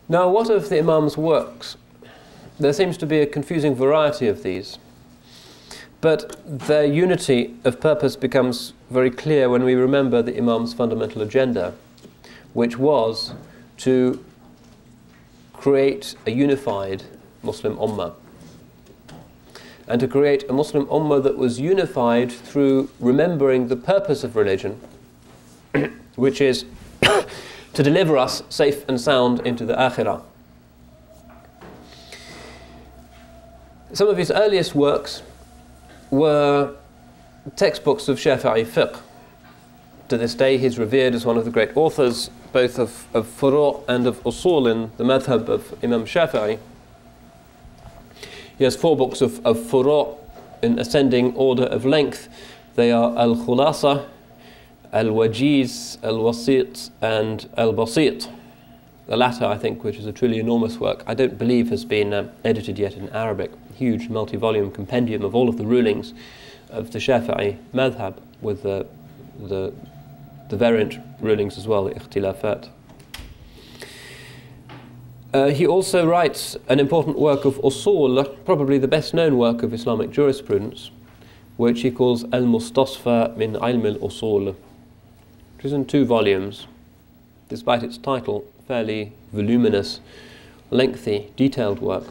Now, what of the Imam's works? There seems to be a confusing variety of these, but their unity of purpose becomes very clear when we remember the Imam's fundamental agenda, which was to create a unified Muslim Ummah, and to create a Muslim Ummah that was unified through remembering the purpose of religion, which is to deliver us safe and sound into the Akhirah. Some of his earliest works were textbooks of Shafi'i Fiqh. To this day he's revered as one of the great authors both of Furu' and of Usul in the madhab of Imam Shafi'i. He has 4 books of Furu' in ascending order of length. They are Al-Khulasa, Al-Wajiz, Al-Wasit and Al-Basit. The latter, I think, which is a truly enormous work, I don't believe has been edited yet in Arabic. Huge multi-volume compendium of all of the rulings of the Shafi'i madhab, with the variant rulings as well, the ikhtilafat. He also writes an important work of Usul, probably the best known work of Islamic jurisprudence, which he calls Al-Mustasfa min Ilm al-Usul, which is in 2 volumes, despite its title, fairly voluminous, lengthy, detailed work.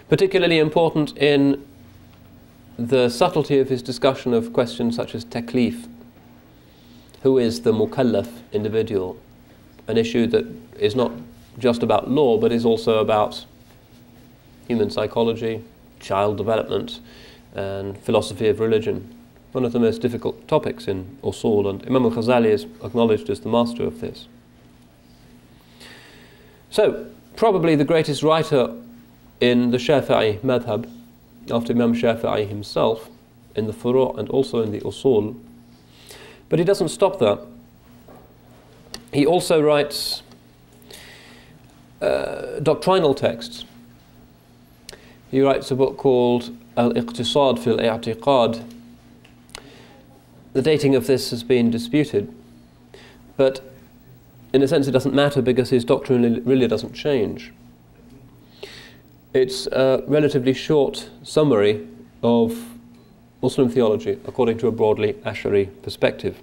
Particularly important in the subtlety of his discussion of questions such as taklif. Who is the mukallaf individual? An issue that is not just about law, but is also about human psychology, child development, and philosophy of religion. One of the most difficult topics in Usul, and Imam Al-Ghazali is acknowledged as the master of this. So, probably the greatest writer in the Shafi'i madhab, after Imam Shafi'i himself, in the Furu' and also in the Usul. But he doesn't stop there. He also writes doctrinal texts. He writes a book called Al-Iqtisad fil I'tiqad. The dating of this has been disputed, but in a sense it doesn't matter because his doctrine really doesn't change. It's a relatively short summary of Muslim theology according to a broadly Ash'ari perspective.